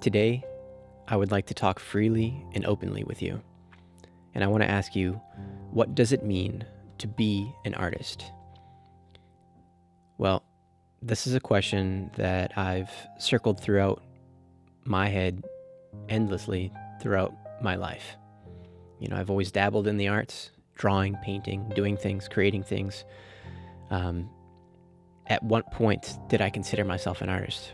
Today, I would like to talk freely and openly with you. And I want to ask you, what does it mean to be an artist? Well, this is a question that I've circled throughout my head endlessly throughout my life. I've always dabbled in the arts, drawing, painting, doing things, creating things. At what point did I consider myself an artist?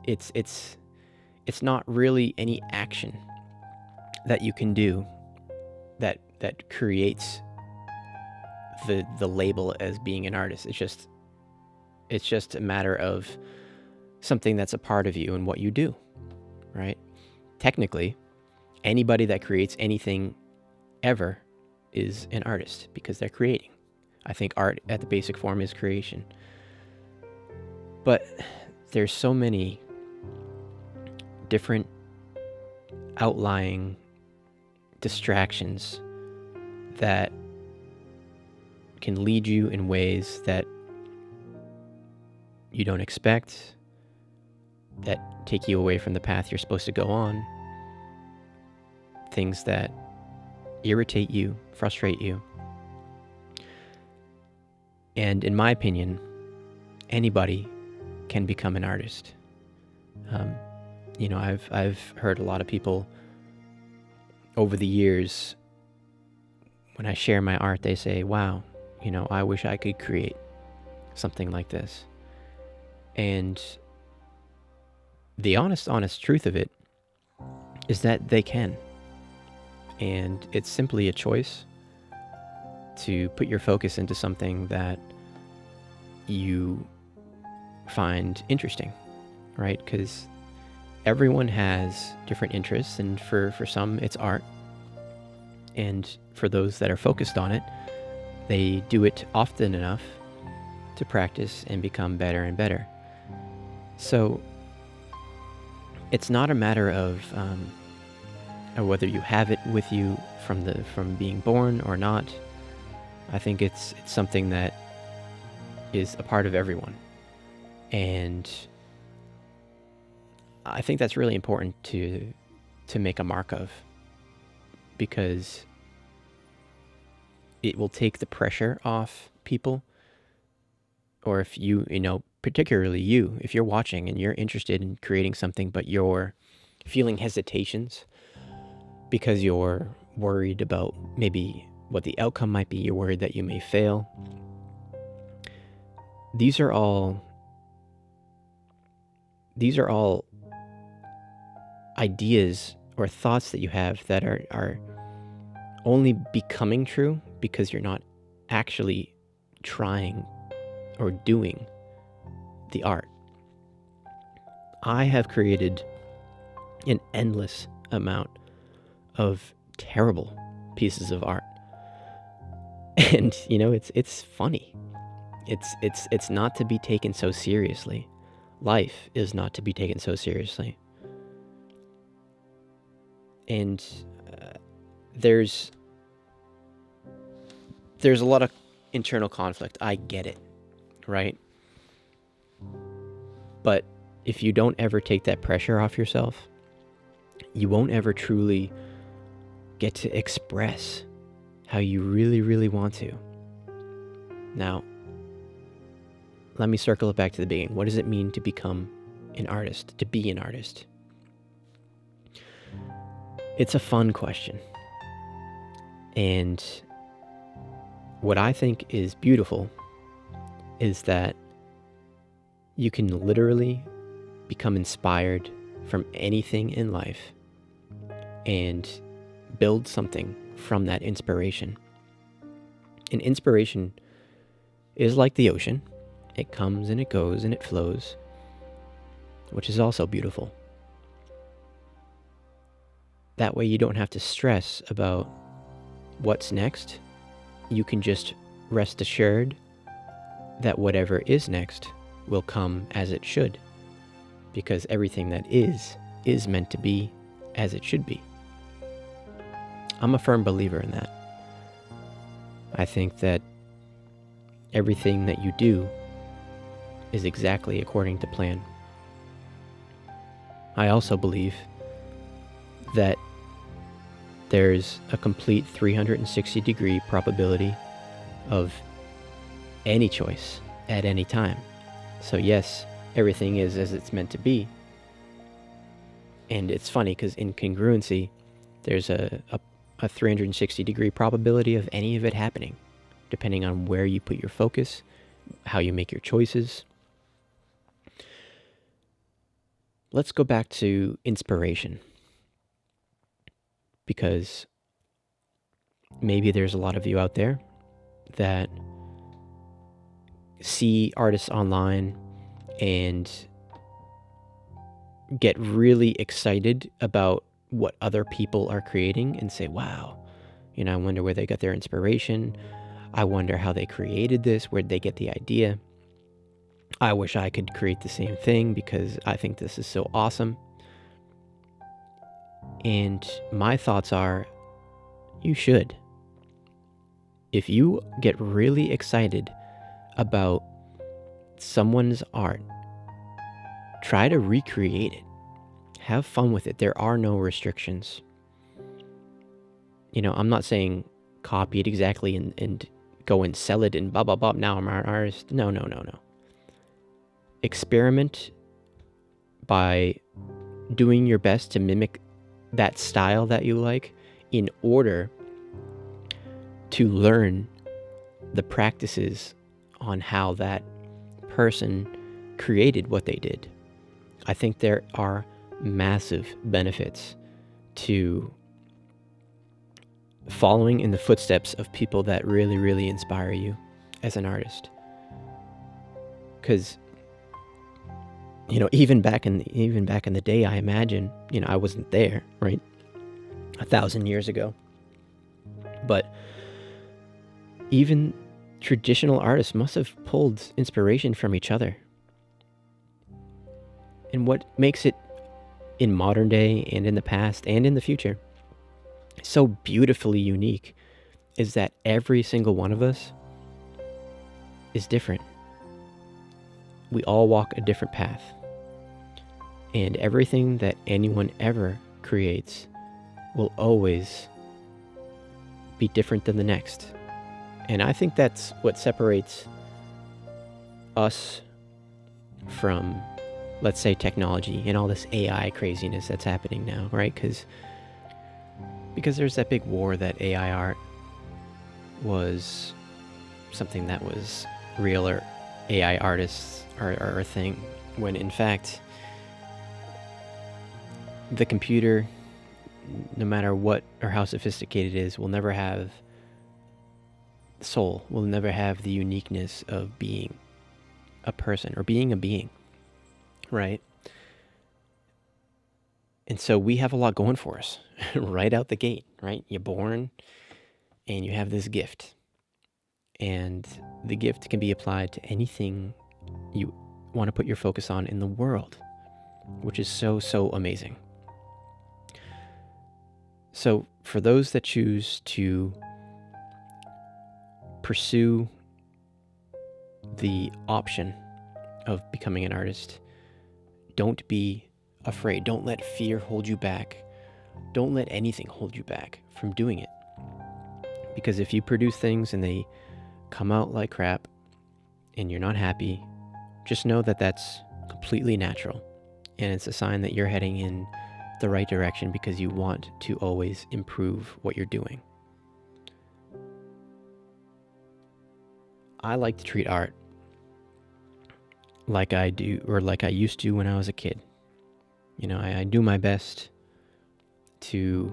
It's not really any action that you can do that creates the label as being an artist. It's just a matter of something that's a part of you and what you do, right? Technically, anybody that creates anything ever is an artist because they're creating. I think art at the basic form is creation. But there's so many different outlying distractions that can lead you in ways that you don't expect, that take you away from the path you're supposed to go on, things that irritate you, frustrate you. And in my opinion, anybody can become an artist. I've heard a lot of people over the years, when I share my art, they say, wow, I wish I could create something like this. And the honest truth of it is that they can. And it's simply a choice to put your focus into something that you find interesting, right? Because everyone has different interests, and for some it's art. And for those that are focused on it, they do it often enough to practice and become better and better. So it's not a matter of whether you have it with you from being born or not. I think it's something that is a part of everyone. And I think that's really important to make a mark of, because it will take the pressure off people. Or if particularly you, if you're watching and you're interested in creating something, but you're feeling hesitations because you're worried about maybe what the outcome might be, you're worried that you may fail. These are all ideas or thoughts that you have that are only becoming true because you're not actually trying or doing the art. I have created an endless amount of terrible pieces of art. And it's funny. It's not to be taken so seriously. Life is not to be taken so seriously. And there's a lot of internal conflict. I get it, right? But if you don't ever take that pressure off yourself, you won't ever truly get to express how you really, really want to. Now, let me circle it back to the beginning. What does it mean to become an artist, to be an artist? It's a fun question. And what I think is beautiful is that you can literally become inspired from anything in life and build something from that inspiration. And inspiration is like the ocean. It comes and it goes and it flows, which is also beautiful. That way you don't have to stress about what's next. You can just rest assured that whatever is next will come as it should, because everything that is meant to be as it should be. I'm a firm believer in that. I think that everything that you do is exactly according to plan. I also believe that there's a complete 360-degree probability of any choice at any time. So yes, everything is as it's meant to be. And it's funny because in congruency, there's a 360-degree probability of any of it happening, depending on where you put your focus, how you make your choices. Let's go back to inspiration, because maybe there's a lot of you out there that see artists online and get really excited about what other people are creating and say, wow, I wonder where they got their inspiration. I wonder how they created this. Where'd they get the idea? I wish I could create the same thing because I think this is so awesome. And my thoughts are, you should. If you get really excited about someone's art, try to recreate it. Have fun with it. There are no restrictions. I'm not saying copy it exactly and go and sell it and blah, blah, blah. Now I'm an artist. No. Experiment by doing your best to mimic that style that you like in order to learn the practices on how that person created what they did. I think there are massive benefits to following in the footsteps of people that really, really inspire you as an artist. Because, even back in the day, I imagine, I wasn't there, right? 1,000 years ago. But even traditional artists must have pulled inspiration from each other. And what makes it in modern day and in the past and in the future so beautifully unique is that every single one of us is different. We all walk a different path. And everything that anyone ever creates will always be different than the next. And I think that's what separates us from, let's say, technology and all this AI craziness that's happening now, right? Because there's that big war that AI art was something that was real, or AI artists are a thing, when in fact the computer, no matter what or how sophisticated it is, will never have soul, will never have the uniqueness of being a person or being a being, right? And so we have a lot going for us right out the gate, right? You're born and you have this gift. And the gift can be applied to anything you want to put your focus on in the world, which is so, so amazing. So for those that choose to pursue the option of becoming an artist, don't be afraid. Don't let fear hold you back. Don't let anything hold you back from doing it. Because if you produce things and they come out like crap and you're not happy, just know that that's completely natural. And it's a sign that you're heading in the right direction because you want to always improve what you're doing. I like to treat art like I do, or like I used to when I was a kid. I do my best to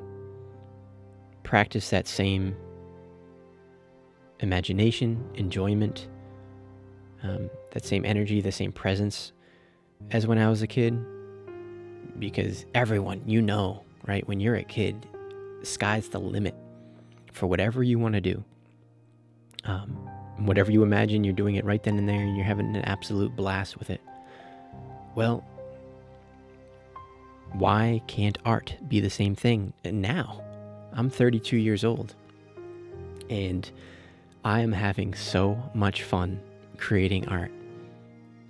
practice that same imagination, enjoyment, that same energy, the same presence as when I was a kid. Because everyone, right? When you're a kid, the sky's the limit for whatever you want to do. Whatever you imagine, you're doing it right then and there, and you're having an absolute blast with it. Well, why can't art be the same thing now? I'm 32 years old, and I am having so much fun creating art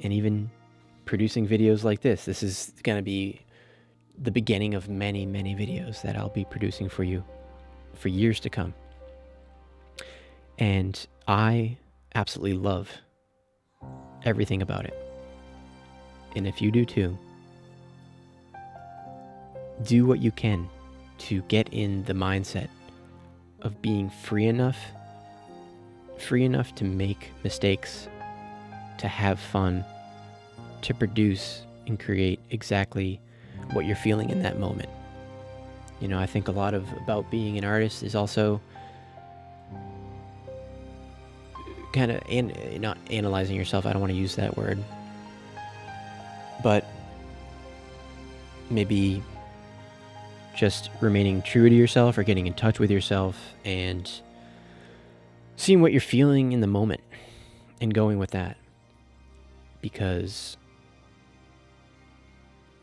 and even producing videos like this. This is going to be, the beginning of many, many videos that I'll be producing for you for years to come. And I absolutely love everything about it. And if you do too, do what you can to get in the mindset of being free enough to make mistakes, to have fun, to produce and create exactly what you're feeling in that moment. You know, I think a lot about being an artist is also kind of, not analyzing yourself, I don't want to use that word, but maybe just remaining true to yourself or getting in touch with yourself and seeing what you're feeling in the moment and going with that. Because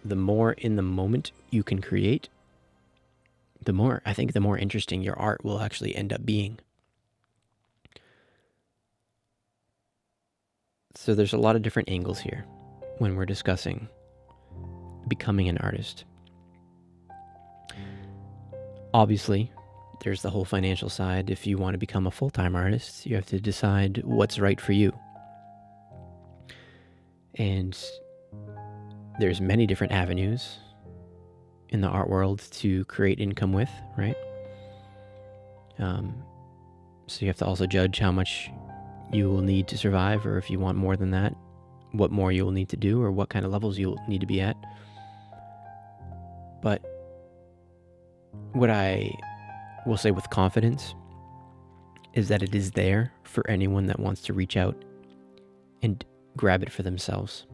the more in the moment you can create, the more interesting your art will actually end up being. So there's a lot of different angles here when we're discussing becoming an artist. Obviously, there's the whole financial side. If you want to become a full-time artist, you have to decide what's right for you. And there's many different avenues in the art world to create income with, right? So you have to also judge how much you will need to survive, or if you want more than that, what more you will need to do, or what kind of levels you'll need to be at. But what I will say with confidence is that it is there for anyone that wants to reach out and grab it for themselves.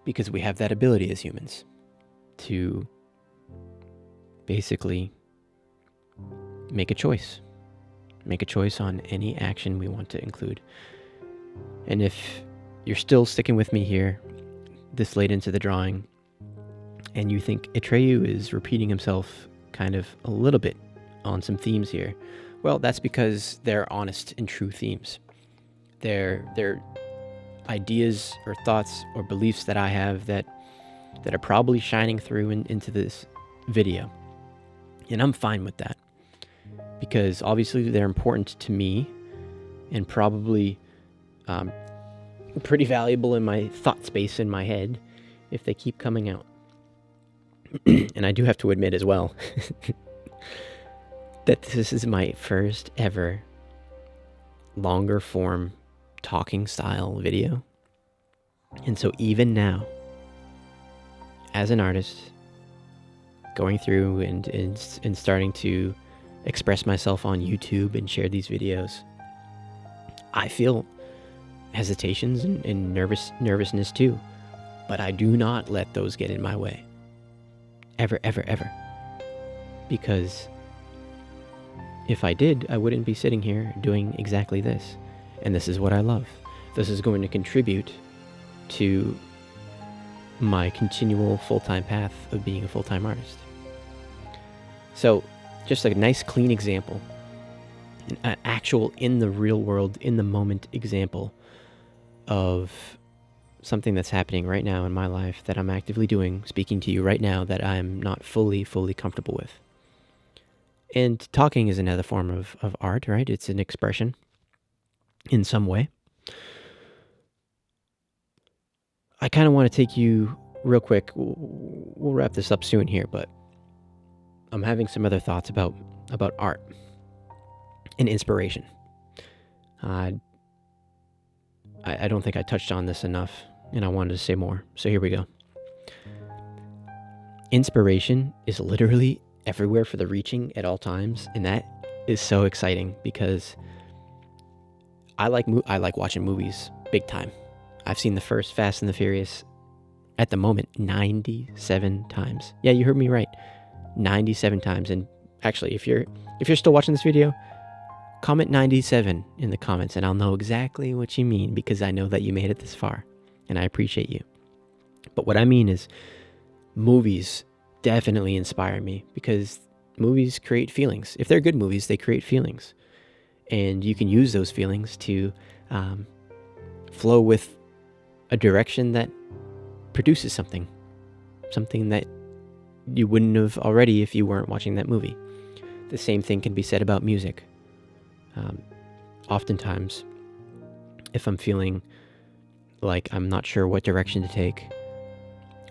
Because we have that ability as humans to basically make a choice on any action we want to include. And if you're still sticking with me here this late into the drawing, and you think Atreyu is repeating himself kind of a little bit on some themes here, well, that's because they're honest and true themes. They're ideas or thoughts or beliefs that I have that are probably shining through into this video. And I'm fine with that, because obviously they're important to me and probably pretty valuable in my thought space in my head if they keep coming out. And I do have to admit as well that this is my first ever longer form talking style video. And so even now, as an artist, going through and starting to express myself on YouTube and share these videos, I feel hesitations and nervousness too. But I do not let those get in my way. Ever, ever, ever. Because if I did, I wouldn't be sitting here doing exactly this. And this is what I love. This is going to contribute to my continual full-time path of being a full-time artist. So, just a nice clean example, an actual in the real world, in the moment example of something that's happening right now in my life that I'm actively doing, speaking to you right now, that I'm not fully comfortable with. And talking is another form of art, right? It's an expression in some way. I kind of want to take you real quick. We'll wrap this up soon here, but I'm having some other thoughts about art and inspiration. I don't think I touched on this enough, and I wanted to say more. So here we go. Inspiration is literally everywhere for the reaching at all times, and that is so exciting because I like watching movies big time. I've seen the first Fast and the Furious at the moment 97 times. Yeah, you heard me right. 97 times. And actually, if you're still watching this video, comment 97 in the comments and I'll know exactly what you mean, because I know that you made it this far and I appreciate you. But what I mean is movies definitely inspire me, because movies create feelings. If they're good movies, they create feelings. And you can use those feelings to flow with a direction that produces something something that you wouldn't have already if you weren't watching that movie. The same thing can be said about music. Oftentimes, if I'm feeling like I'm not sure what direction to take,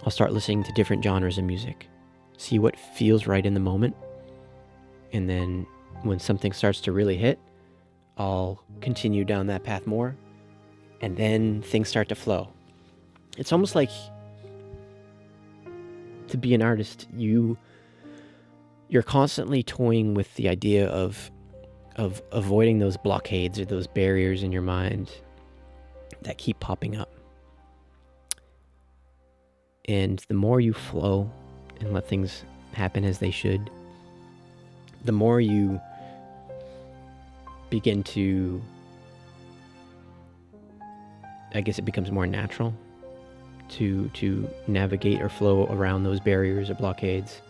I'll start listening to different genres of music, see what feels right in the moment, and then when something starts to really hit, I'll continue down that path more, and then things start to flow. It's almost like, to be an artist, you're constantly toying with the idea of avoiding those blockades or those barriers in your mind that keep popping up. And the more you flow and let things happen as they should, the more you begin to, I guess it becomes more natural to navigate or flow around those barriers or blockades.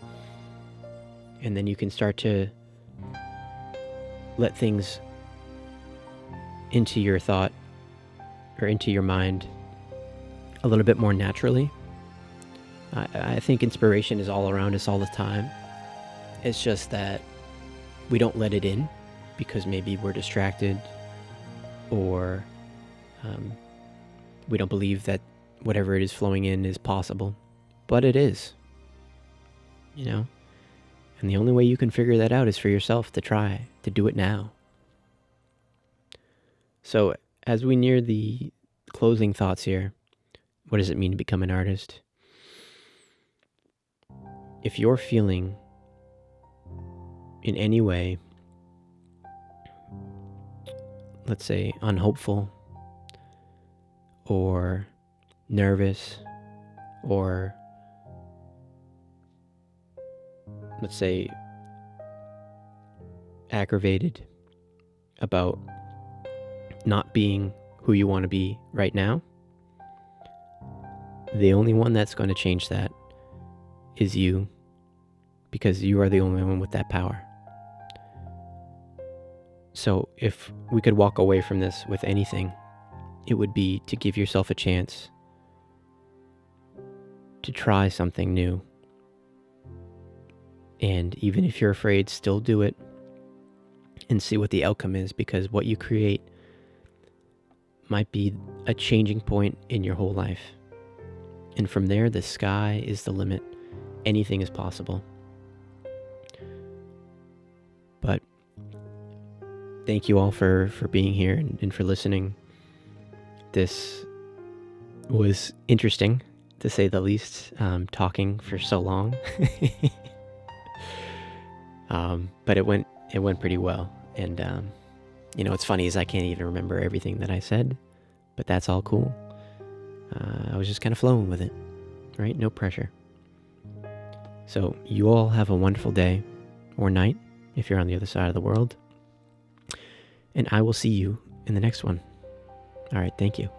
And then you can start to let things into your thought or into your mind a little bit more naturally. I think inspiration is all around us all the time. It's just that we don't let it in because maybe we're distracted, or we don't believe that whatever it is flowing in is possible. But it is, And the only way you can figure that out is for yourself to try to do it now. So as we near the closing thoughts here, what does it mean to become an artist? If you're feeling in any way, let's say unhopeful or nervous, or let's say aggravated about not being who you want to be right now, the only one that's going to change that is you, because you are the only one with that power. So if we could walk away from this with anything, it would be to give yourself a chance to try something new. And even if you're afraid, still do it and see what the outcome is, because what you create might be a changing point in your whole life. And from there, the sky is the limit. Anything is possible. But thank you all for being here and for listening. This was interesting, to say the least, talking for so long. But it went pretty well. And what's funny is I can't even remember everything that I said, but that's all cool. I was just kind of flowing with it, right? No pressure. So you all have a wonderful day or night if you're on the other side of the world. And I will see you in the next one. All right, thank you.